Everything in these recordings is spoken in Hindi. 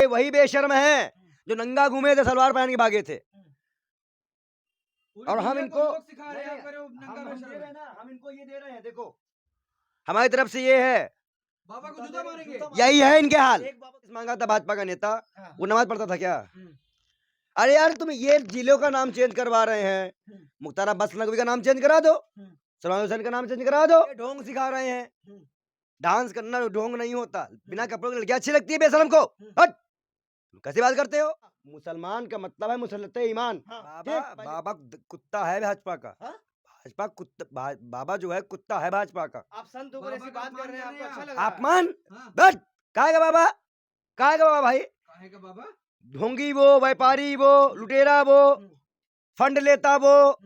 ये वही बेशर्म है जो नंगा घूमे थे, सलवार पहन के भागे थे। और हम इनको सिखा रहे हैं, आप कह रहे हो नंगा हम बेशर्म दे रहे है। हैं ना, हम इनको ये दे रहे हैं। देखो हमारी तरफ से ये है, बाबा को जूता मारेंगे। यही है इनके हाल। एक बाबा मांगा था भाजपा का नेता, वो नमाज पढ़ता था क्या? अरे यार तुम ये जिलों का नाम चेंज करवा रहे हैं। मुख्तार अब्बास नकवी का नाम चेंज करा दो, सलमान हुसैन का नाम चेंज करा दो। ये ढोंग सिखा रहे हैं। डांस करना ढोंग नहीं होता। बिना कपड़ों की लड़कियां अच्छी लगती है बेशरम को। हट, कैसी बात करते हो? मुसलमान का मतलब है मुसल्लत ईमान। बाबा बाबा कुत्ता है भाजपा का। भाजपा कुत्ता, बाबा जो है कुत्ता है भाजपा का। आप संत होकर बाबा ऐसी का बात कर रहे हैं, अपमान कर आपको रहे अच्छा हैं लग रहा है? आप मान हाँ। बस काहे का बाबा, काहे का बाबा भाई? काहे का बाबा? ढोंगी वो, व्यापारी वो, लुटेरा वो, फंड लेता वो।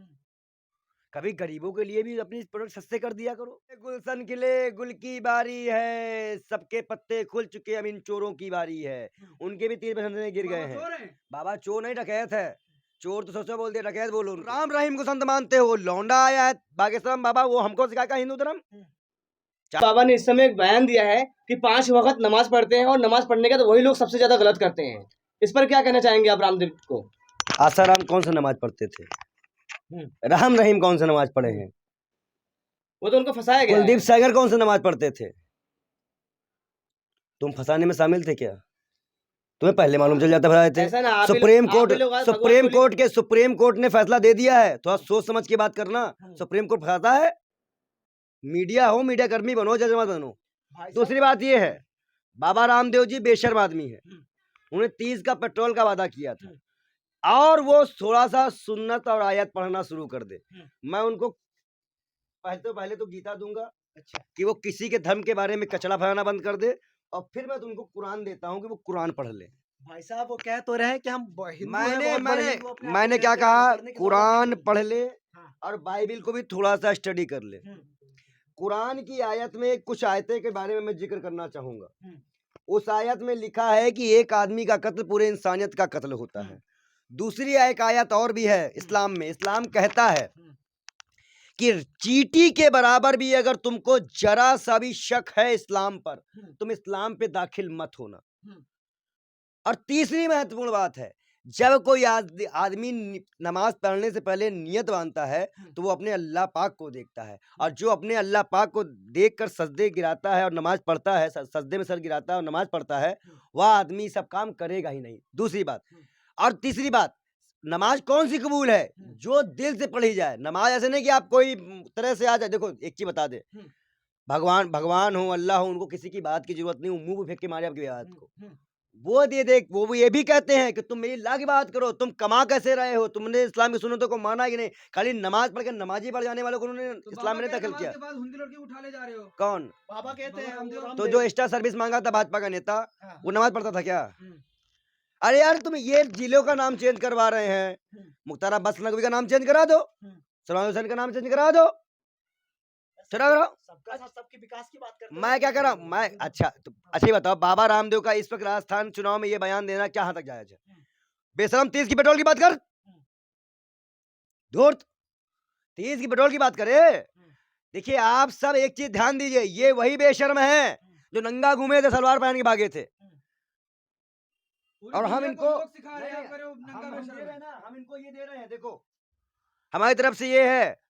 कभी गरीबों के लिए भी अपनी प्रोडक्ट सस्ते कर दिया करो। गुलशन खिले गुल की बारी है, सबके पत्ते खुल चुके, अब इन चोरों की बारी है। उनके भी तीर बसंत में गिर गए बाबा हैं। चोर हैं? बाबा चोर नहीं, डकैत है। चोर तो सोचो बोल दिया, डकैत बोलो। राम रहीम को संत मानते हो, लौंडा आया है बागेश्वरम बाबा, वो हमको सिखाएगा हिंदू धर्म। बाबा ने इस समय एक बयान दिया है कि 5 वक्त नमाज पढ़ते हैं और नमाज पढ़ने के तो वही लोग सबसे ज्यादा गलत करते हैं। इस पर क्या कहना चाहेंगे आप रामदेव को? आसाराम कौन सा नमाज पढ़ते थे? राम रहीम कौन सा नमाज पढ़े हैं? वो तो उनको फंसाया गया कुलदीप है। सागर कौन सा नमाज पढ़ते थे? तुम फंसाने में शामिल थे क्या? तुम्हें पहले मालूम चल जाता फंसाए थे। ऐसा ना, आप ही सुप्रीम लोग- आप ही लोग कोर्ट आज सुप्रीम भगवान कोर्ट के सुप्रीम कोर्ट ने फैसला दे दिया है, थोड़ा सोच समझ के बात करना। सुप्रीम कोर्ट फंसाता है। मीडिया हो, मीडिया कर्मी बनो, जज मत बनो। दूसरी बात ये है, बाबा रामदेव जी बेशर्म आदमी है। उन्हें 30 का पेट्रोल का वादा किया था और वो थोड़ा सा सुन्नत और आयत पढ़ना शुरू कर दे। मैं उनको पहले तो गीता दूंगा कि वो किसी के धर्म के बारे में कचड़ा फैलाना बंद कर दे, और फिर मैं तुमको कुरान देता हूँ कि वो कुरान पढ़ ले। भाई साहब वो कह तो रहे हैं कि हम हिंदू हैं, मैंने बहुत बड़े मैंने हिंदू अपने आप को मैंने क्या कहते हैं, कहा, पढ़ने की जरूरत कुरान नहीं है। पढ़ ले हाँ। और बाइबिल को भी थोड़ा सा स्टडी कर ले। कुरान की आयत में कुछ आयतें के बारे में मैं जिक्र करना चाहूंगा। उस आयत में लिखा है कि एक आदमी का कत्ल पूरे इंसानियत का कत्ल होता है। दूसरी एक आयत और भी है इस्लाम में। इस्लाम कहता है कि चींटी के बराबर भी अगर तुमको जरा सा भी शक है इस्लाम पर, तुम इस्लाम पे दाखिल मत होना। और तीसरी महत्वपूर्ण बात है, जब कोई आदमी नमाज पढ़ने से पहले नियत बांधता है तो वो अपने अल्लाह पाक को देखता है, और जो अपने अल्लाह पाक को देखकर सजदे गिराता है और नमाज पढ़ता है, सजदे में सर गिराता है और नमाज पढ़ता है, वह आदमी सब काम करेगा ही नहीं। दूसरी बात। और तीसरी बात, नमाज कौन सी कबूल है? जो दिल से पढ़ी जाए। नमाज ऐसे नहीं कि आप कोई तरह से आ जाए। देखो एक चीज बता दे, भगवान हो, अल्लाह हो, उनको किसी की बात की जरूरत नहीं, मुंह पे फेंक के मारे आपकी बात को। वो दे देख, वो ये भी कहते हैं कि तुम मेरी अल्लाह की बात करो, तुम कमा कैसे रहे हो, तुमने इस्लाम की सुन्नतों को माना कि नहीं? खाली नमाज पढ़ के नमाजी पढ़ जाने वालों को उन्होंने तो इस्लाम में नहीं बाबा दखल नमाज किया। के बाद हुंडी लड़की उठा ले जा रहे हो। कौन? बाबा कहते हैं रामदेव। तो जो एक्स्ट्रा सर्विस मांगा था भाजपा का नेता, हाँ। वो नमाज पढ़ता था क्या? अरे यार तुम ये जिलों का नाम चेंज करवा रहे हैं। मुख्तार अब्बास नकवी का नाम चेंज करा दो, सलमान हुसैन का नाम चेंज करा दो। चला करो। सबका साथ सबके विकास की बात करते हैं। मैं क्या कर रहा हूँ? मैं अच्छा ही बताओ, बाबा रामदेव का इस वक्त राजस्थान चुनाव में ये बयान देना क्या हद तक जायज है? बेशरम 30 की पेट्रोल की बात कर, धूर्त 30 की पेट्रोल की बात करे। देखिए आप सब एक चीज ध्यान दीजिए, ये वही बेशर्म है जो नंगा घूमे थे, सलवार पहन के भागे थे। और हम इनको सिखा रहे हैं, आप कह रहे हो नंगा हम बेशर्म दे रहे है। हैं ना, हम इनको ये दे रहे हैं। देखो हमारी तरफ से ये है,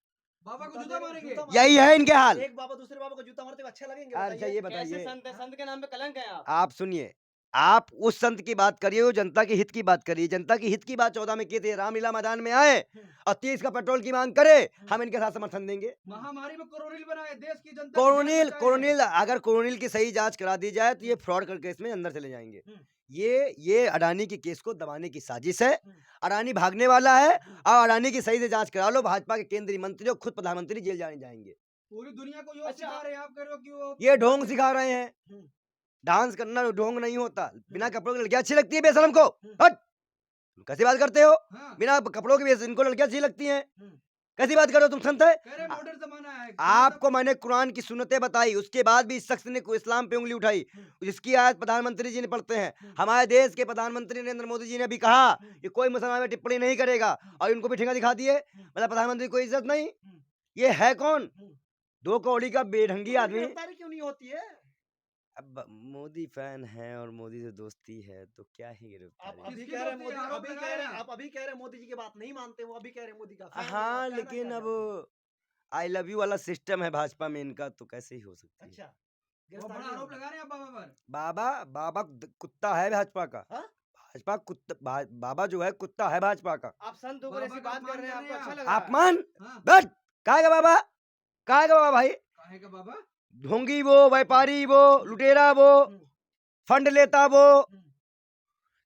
बाबा को जूता मारेंगे। यही है इनके हाल। एक बाबा दूसरे बाबा को जूता मारते हुए अच्छा लगेंगे? अच्छा ये कैसे बताइए, संत है? संत के नाम पे कलंक है आप। आप सुनिए, आप उस संत की बात करिए, वो जनता के हित की बात करिए। जनता की हित की बात 14 में की थी, रामलीला मैदान में आए और 30 का पेट्रोल की मांग करे, हम इनके साथ समर्थन देंगे। महामारी में कोरोनिल बनाए, देश की जनता कोरोनिल अगर कोरोनिल की सही जांच करा दी जाए तो ये फ्रॉड करके इसमें अंदर चले जाएंगे। ये अडानी के केस को दबाने की साजिश है। अडानी भागने वाला है, और अडानी की सही से जांच करा लो। भाजपा के केंद्रीय मंत्री और खुद प्रधानमंत्री जेल जाने जाएंगे। पूरी दुनिया को यो सिखा रहे हैं, आप कह रहे हो कि वो ये ढोंग सिखा रहे हैं। डांस करना ढोंग नहीं होता। बिना कपड़ों की लड़कियां अच्छी लगती है बेशरम को। हट, कैसी बात करते हो? हाँ। बिना कपड़ों की इनको लड़कियां अच्छी लगती हैं। कैसी बात करो, तुम संत है? कह रहे मॉडर्न जमाना है। आपको मैंने कुरान की सुन्नतें बताई, उसके बाद भी इस शख्स ने इस्लाम पे उंगली उठाई, जिसकी आयत प्रधानमंत्री जी ने पढ़ते हैं। हमारे देश के प्रधानमंत्री नरेंद्र मोदी जी ने भी कहा कि कोई मुसलमान में टिप्पणी नहीं करेगा, और इनको भी ठेंगा दिखा दिए। मतलब प्रधानमंत्री को इज्जत नहीं। ये है कौन? 2 कौड़ी का बेढंगी आदमी। गिरफ्तारी क्यों नहीं होती है? अब मोदी फैन है और मोदी से दोस्ती है तो क्या ही आप गिरफ्तारी। अभी किसकी कह रहे हैं दोस्ती मोदी, है? आरोप अभी लगा कह रहे रहे हैं, हैं आप अभी कह रहे हैं मोदी जी की बात नहीं मानते, वो अभी कह रहे हैं मोदी का फैन है, हाँ, आप कहना लेकिन क्या अब चाहते हैं? आई लव यू वाला सिस्टम है भाजपा में इनका, तो कैसे ही हो सकती है। अच्छा, वो बड़ा गिरफ्तारी आरोप होगी। लगा रहे हैं आप बाबा पर। बाबा बाबा कुत्ता है भाजपा का। हाँ? भाजपा कुत्ता बाबा जो है कुत्ता है भाजपा का। आप संत होकर बाबा ऐसी का बात कर अपमान रहे हैं, कर आपको रहे हैं अच्छा आप। लग रहा है? अपमान हाँ, बस काहे का बाबा, काहे का बाबा भाई, काहे का बाबा? ढोंगी वो, व्यापारी वो, लुटेरा वो, हम्म, फंड लेता वो। हम्म,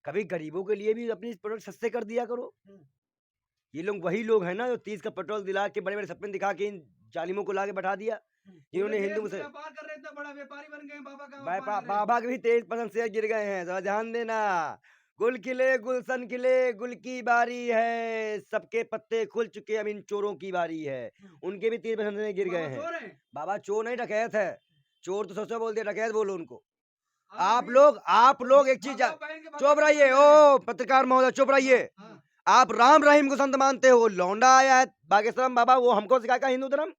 कभी गरीबों के लिए भी अपनी प्रोडक्ट सस्ते कर दिया करो। हम्म। ये लोग वही लोग हैं ना जो 30 का पेट्रोल दिला के बड़े बड़े सपने दिखा के इन जालिमों को लाके बैठा दिया, पूरे जिन्होंने देश हिंदू में से व्यापार कर रहे थे, बड़ा व्यापारी बन गए हैं, बाबा का अपमान कर रहे हैं। बाबा के भी 23% शेयर गिर गए हैं, जरा ध्यान देना। गुल खिले गुलशन खिले, गुल की बारी है, सबके पत्ते खुल चुके, अब इन चोरों की बारी है। उनके भी 30% में गिर गए बाबा हैं। चोर हैं। बाबा चोर नहीं, डकैत है। चोर तो सोचो बोल दिया, डकैत बोलो उनको। आप भी आप लोग एक चीज बाबा बहन के चुप भगवान रहिए, के मान रहे ओ पत्रकार महोदय चुप रहिए। हैं। हाँ, आप राम रहीम को संत मानते हो, लौंडा आया है बागेश्वरम बाबा, वो हमको सिखाएगा हिंदू धर्म।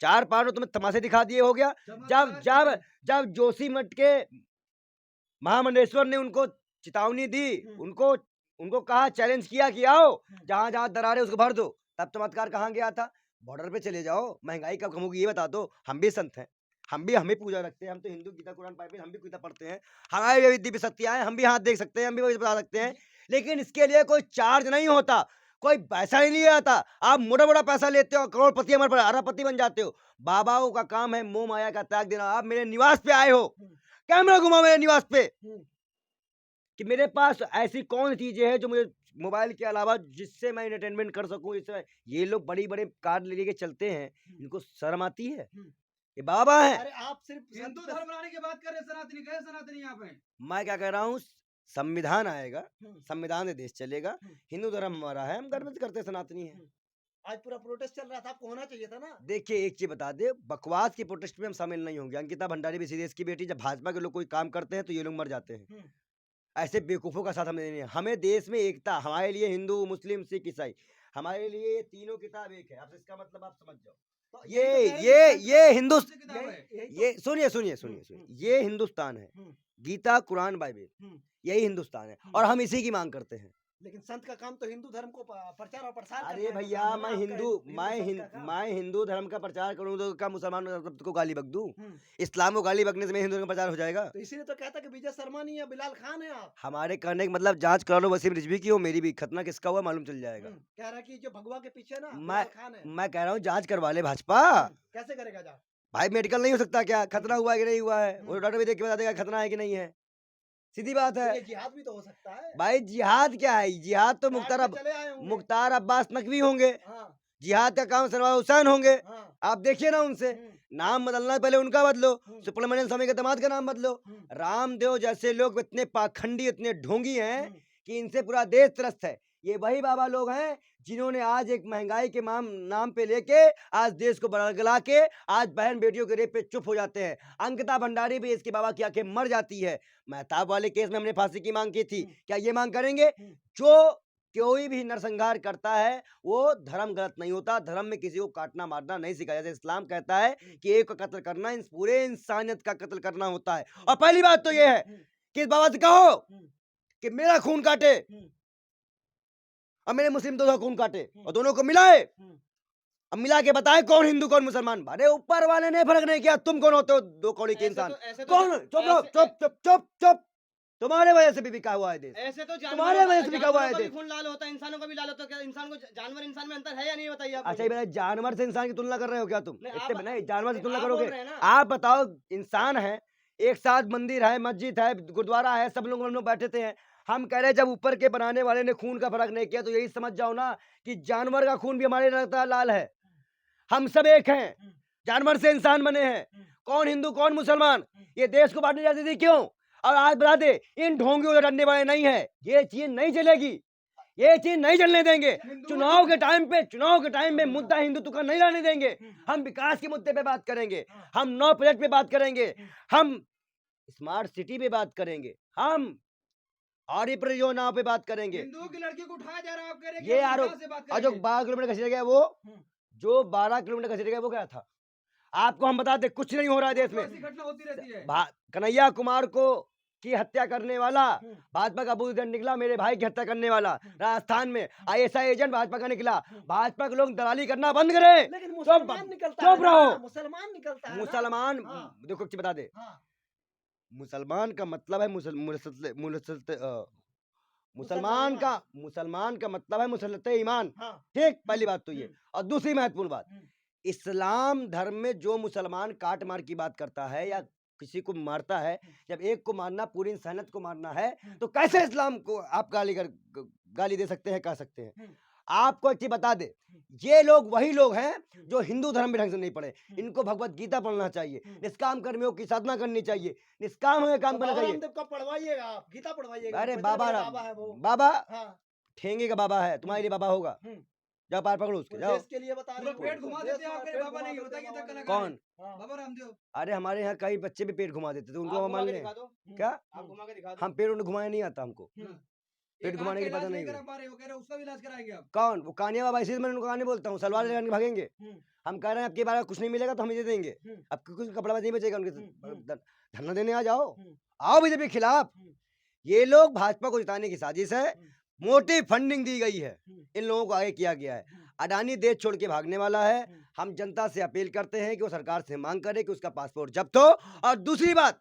चार पांच तुम्हें तमाशे दिखा दिए, हो गया। जब चमत्कार जब करे। जब जोशी मठ के महामंडलेश्वर ने उनको चेतावनी दी, उनको उनको कहा, चैलेंज किया कि आओ जहां जहां दरार है उसको भर दो, तब चमत्कार कहाँ गया था? बॉर्डर पे चले जाओ, महंगाई कब कम होगी ये बता दो। हम भी संत हैं, हमें पूजा रखते हैं, हम तो हिंदू गीता कुरान बाइबल हम भी गीता पढ़ते हैं, हमारी भी दिव्य सत्याएं, हम भी हाथ देख सकते हैं, हम भी वही बता सकते हैं। लेकिन इसके लिए कोई चार्ज नहीं होता, कोई पैसा नहीं लिया जाता। आप मोटा मोटा पैसा लेते हो, करोड़पति हमारे पर अरबपति बन जाते हो। बाबाओं का काम है मोह माया का त्याग देना। आप मेरे निवास पे आए हो, कैमरा घुमाओ मेरे निवास पे, कि मेरे पास ऐसी कौन चीजें हैं जो मुझे मोबाइल के अलावा जिससे मैं एंटरटेनमेंट कर सकूं। जिससे ये लोग बड़ी बड़े कार लेके चलते हैं, इनको शर्म आती है? ये बाबा है। अरे आप सिर्फ हिंदू धर्म बनाने की बात कर रहे हैं, सनातनी कहे सनातनी यहाँ पे। मैं क्या कह रहा हूँ, संविधान आएगा, संविधान से देश चलेगा। हिंदू धर्म हमारा है, हम गर्व से करते हैं, सनातनी है। आज पूरा प्रोटेस्ट चल रहा था, आपको होना चाहिए था ना। देखिए एक चीज बता दे, बकवास की प्रोटेस्ट में हम शामिल नहीं होंगे। अंकिता भंडारी भी सीरियस की बेटी, जब भाजपा के लोग कोई काम करते हैं तो ये लोग मर जाते हैं। ऐसे बेवकूफों का साथ हमें नहीं है। हमें देश में एकता, हमारे लिए हिंदू मुस्लिम सिख ईसाई, हमारे लिए ये तीनों किताब एक है। अब इसका मतलब आप समझ जाओ। तो ये हिंदुस्तान, किताब है। ये सुनिए सुनिए सुनिए सुनिए, ये हिंदुस्तान है, गीता कुरान बाइबल यही हिंदुस्तान है, और हम इसी की मांग करते हैं। लेकिन संत का काम तो हिंदू धर्म को प्रचार और प्रसार करना अरे है, तो भैया, काम है ना मैं आपका, हिंदू संत का काम। मैं हिंदू धर्म का प्रचार करूं तो क्या मुसलमान को गाली बक दूं? हम्म, इस्लाम को गाली बकने से मेरे हिंदू धर्म का प्रचार हो जाएगा? तो इसीलिए तो कहता कि विजय शर्मा नहीं है, बिलाल खान है आप। हमारे कहने का मतलब जांच करा लो वसीम रिजवी की हो, मेरी भी, खतना किसका हुआ मालूम चल जाएगा। कह रहा है कि जो भगवा के पीछे ना मैं बिलाल खान है। मैं कह रहा हूँ जांच करवा ले भाजपा। कैसे करेगा जा? भाई मेडिकल नहीं हो सकता क्या? खतना हुआ है कि नहीं हुआ है? वो डॉक्टर भी देख के बता देगा खतना है कि नहीं है, सीधी बात तो है। ये जिहाद भी तो हो सकता है। भाई जिहाद क्या है? जिहाद तो काट के चले आए होंगे। मुख्तार अब्बास नकवी होंगे, हाँ, जिहाद का काम सलमान हुसैन होंगे। हाँ, आप देखिए ना उनसे, नाम बदलना पहले उनका बदलो, सुब्रमण्यम स्वामी के दामाद का नाम बदलो। रामदेव जैसे लोग इतने पाखंडी, इतने ढोंगी हैं कि इनसे पूरा देश त्रस्त है। ये वही बाबा लोग हैं जिन्होंने आज एक महंगाई के नाम पे लेके आज देश को बरगला के आज बहन बेटियों के रेप पे चुप हो जाते हैं। अंकिता भंडारी भी इसके बाबा की आंखें मर जाती है। मेहताब वाले केस में हमने फांसी की मांग की थी, क्या ये मांग करेंगे? जो कोई भी नरसंहार करता है वो धर्म गलत नहीं होता, धर्म में किसी को काटना मारना नहीं सिखाया। जैसे इस्लाम कहता है कि एक का कत्ल करना पूरे इंसानियत का कत्ल करना होता है। और पहली बात तो ये है कि इस बाबा से कहो कि मेरा खून काटे और मेरे मुस्लिम दोस्तों का खून काटे और दोनों को मिलाए, अब मिला के बताए कौन हिंदू कौन मुसलमान। अरे ऊपर वाले ने फर्क नहीं किया, तुम कौन होते हो? दो कौड़ी के इंसान कौन? चुप रहो, चुप चुप चुप चुप। तुम्हारे वजह से भी बिका हुआ है देश, ऐसे तो तुम्हारे वजह से बिका हुआ है जानवरों का भी देश। खून लाल होता है, इंसानों का भी लाल होता है। क्या इंसान को जानवर इंसान में अंतर है या नहीं, बताइए आप अच्छा मुझे। ये जानवर से इंसान की तुलना कर रहे हो क्या तुम? नहीं, इतने आप- नहीं, जानवर से तुलना आप बोल करोगे? रहे हैं ना। आप बताओ, इंसान है, एक साथ मंदिर है, मस्जिद है, गुरुद्वारा है, सब लोग हम लोग बैठे थे हैं। हम कह रहे जब ऊपर के बनाने वाले ने खून का फर्क नहीं किया तो यही समझ जाओ ना कि जानवर का खून भी हमारे लगता है लाल है। हम सब एक हैं, जानवर से इंसान बने हैं। कौन हिंदू कौन मुसलमान, ये देश को बांटने जाती थी क्यों? और आज बता दे, इन ढोंगियों से डरने वाले नहीं है, ये चीज नहीं चलेगी, ये चीज नहीं चलने देंगे। चुनाव के टाइम में मुद्दा हिंदुत्व का नहीं लाने देंगे। हम विकास के मुद्दे पे बात करेंगे, हम नौ प्रोजेक्ट पे बात करेंगे, हम स्मार्ट सिटी पे बात करेंगे, हम और ये परियोजनाओं पे बात करेंगे। हिंदुओं की लड़की को उठाया जा रहा है, आप कह रहे हैं ये कि हम आरोप, विकास से बात और जो करेंगे। 12 किलोमीटर घसीटा गया वो, जो 12 किलोमीटर घसीटा गया वो क्या था? आपको हम बता दें कुछ नहीं हो रहा है देश में। ऐसी घटना होती रहती है। कन्हैया कुमार को की हत्या करने वाला भाजपा का बुजदन निकला, मेरे भाई की हत्या करने वाला राजस्थान में आईएसआई एजेंट भाजपा का निकला। भाजपा के लोग दलाली करना बंद करें। लेकिन चुप मुसलमान निकलता है चुप रहो। ना, मुसलमान निकलता है ना। मुसलमान हाँ। देखो एक चीज बता दे, हाँ, मुसलमान का मतलब है मुसलमान का मतलब है मुसलत ईमान। हाँ, ठीक, पहली बात तो ये। हम्म। और दूसरी महत्वपूर्ण बात, हम्म। इस्लाम धर्म में जो मुसलमान काट मार की बात करता है या किसी को मारता है, जब एक को मारना पूरी इंसानियत को मारना है, तो कैसे इस्लाम को आप गाली दे सकते हैं, कह सकते हैं? आपको एक चीज बता दे, ये लोग वही लोग हैं जो हिंदू धर्म में ढंग से नहीं पढ़े। इनको भगवत गीता पढ़ना चाहिए, निष्काम कर्मियों की साधना करनी चाहिए, निष्काम हमें काम तो करना बाबा चाहिए। रामदेव का पढ़वाइएगा आप, गीता पढ़वाइएगा। अरे इतने बाबा बड़े राम बाबा है वो। बाबा हाँ, ठेंगे का बाबा है, तुम्हारे लिए बाबा होगा। हम्म। जाओ पार पकड़ो उसके, वो जाओ। देश के लिए बता रहे पूरा पेट घुमा देश देते हैं में आपके पेट बाबा, घुमा नहीं देते होता कि हैं तक बाबा। कलाकार कौन? है। हाँ। बाबा रामदेव। अरे हमारे यहाँ कई बच्चे भी पेट घुमा देते थे, उनको आप हम घुमा मान के लें। दिखा दो, क्या? आप घुमा के दिखा दो। हम पेट उन्हें घुमाया नहीं आता हमको, पेट एक घुमाने आंख की का पता इलाज नहीं नहीं है। करा पा रहे हो, कह रहे हो उसका भी इलाज कराएंगे आप। कौन? वो कानिया बाबा, इसी मैं उनको कहानी बोलता हूँ, सलवार लेकर के भागेंगे। हम्म। हम कह रहे हैं आपके बारे में कुछ नहीं मिलेगा तो हम इसे देंगे। हम्म। अब कुछ कपड़ा नहीं बचेगा उनके हम्म। धरना देने आ जाओ, हम्म। आओ बीजेपी के खिलाफ। हम्म। ये लोग भाजपा को जिताने की साजिश है, हम्म। मोटी फंडिंग दी गई है, हम्म। इन लोगों को आगे किया गया है। हम्म। अडानी देश छोड़ के भागने वाला है। हम्म। हम जनता से अपील करते हैं कि वो सरकार से मांग करे कि उसका पासपोर्ट जब्त हो। और दूसरी बात,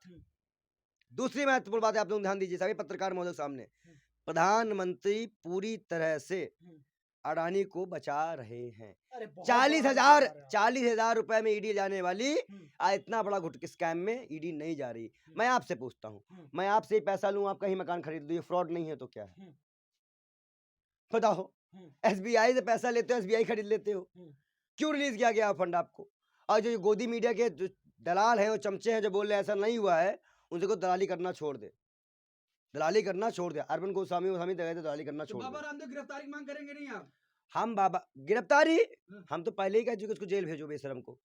दूसरी महत्वपूर्ण बात है, आप लोग ध्यान दीजिए सभी पत्रकार महोदय सामने, प्रधानमंत्री पूरी तरह से अडानी को बचा रहे हैं। अरे बहुत 40,000 बड़ा है। 40,000 रुपए में ईडी जाने वाली इतना बड़ा घुट स्कैम में ईडी नहीं जा रही। मैं आपसे पूछता हूँ, मैं आपसे ही पैसा लूं, आप कहीं मकान खरीद लो, ये फ्रॉड नहीं है तो क्या है? बताओ, एसबीआई से पैसा लेते हो, एसबीआई खरीद लेते हो, क्यों रिलीज किया गया फंड आपको? और जो गोदी मीडिया के जो दलाल हैं और चमचे हैं जो बोल रहे हैं ऐसा नहीं हुआ है, उनसे को दलाली करना छोड़ दे, दलाली करना छोड़ दे। अरविंद गोस्वामी दलाली करना तो छोड़ बाबा दे। रामदेव गिरफ्तारी की मांग करेंगे नहीं आप? हम बाबा गिरफ्तारी, हम तो पहले ही कह चुके इसको जेल भेजो बेशरम को,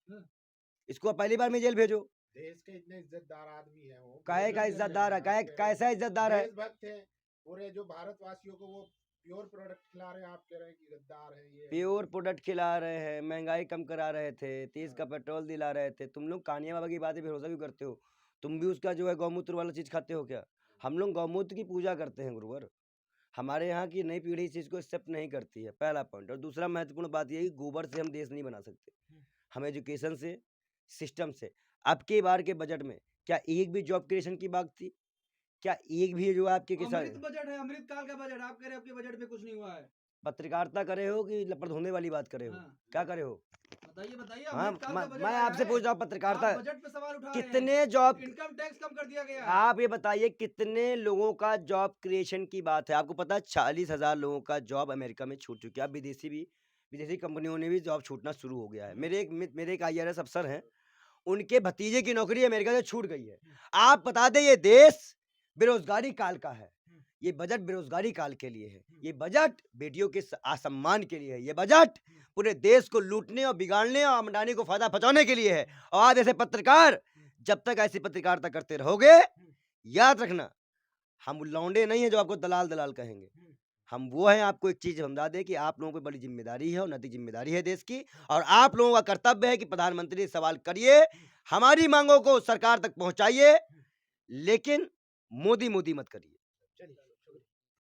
इसको पहली बार में जेल भेजो। देश के इतने इज्जतदार आदमी है वो, काहे का इज्जतदार है? काहे कैसा इज्जतदार है? देशभक्त है पूरे, जो भारतवासियों को वो प्योर प्रोडक्ट खिला रहे हैं, आप कह रहे हैं कि गद्दार है ये। प्योर प्रोडक्ट खिला रहे हैं, महंगाई कम करा रहे थे, 30 का पेट्रोल दिला रहे थे। तुम लोग कानिया बाबा की बातें भरोसा क्यों करते हो? तुम भी उसका जो है गौमूत्र वाला चीज खाते हो क्या? हम लोग गौमूत्र की पूजा करते हैं गुरुवर। हमारे यहाँ की नई पीढ़ी इस चीज को एक्सेप्ट नहीं करती है, पहला पॉइंट। और दूसरा महत्वपूर्ण बात यही, गोबर से हम देश नहीं बना सकते, हम एजुकेशन से, सिस्टम से। अब की बार के बजट में क्या एक भी जॉब क्रिएशन की बात थी? क्या एक भी जो आपके किसान अमृत बजट है, अमृत काल का बजट, आप कह रहे हैं आपके बजट में कुछ नहीं हुआ है। पत्रकारिता करे हो कि लपड़ धोने वाली बात करे हो? हाँ। क्या करे हो? बताइए बताइए, हाँ, अमृत काल का बजट मैं आया आपसे है। पूछ रहा हूँ पत्रकारिता, आप बजट पे सवाल उठा रहे हैं। कितने जॉब, इनकम टैक्स कम कर दिया गया है। आप ये बताइए कितने लोगों का जॉब क्रिएशन की बात है? आपको पता है 40,000 लोगों का जॉब अमेरिका में छूट चुका है। अब विदेशी कंपनियों ने भी जॉब छूटना शुरू हो गया है। मेरे एक IRS अफसर हैं, उनके भतीजे की नौकरी अमेरिका से छूट गई है। आप बता दें, ये देश बेरोजगारी काल का है, ये बजट बेरोजगारी काल के लिए है, ये बजट बेटियों के असम्मान के लिए है, ये बजट पूरे देश को लूटने और बिगाड़ने और अडानी को फायदा पहुंचाने के लिए है। और आज ऐसे पत्रकार जब तक ऐसी पत्रकारिता करते रहोगे, याद रखना, हम लौंडे नहीं है जो आपको दलाल दलाल कहेंगे। हम वो हैं, आपको एक चीज समझा दे कि आप लोगों को बड़ी जिम्मेदारी है और नैतिक जिम्मेदारी है देश की, और आप लोगों का कर्तव्य है कि प्रधानमंत्री से सवाल करिए, हमारी मांगों को सरकार तक पहुंचाइए, लेकिन मोदी मत करिए।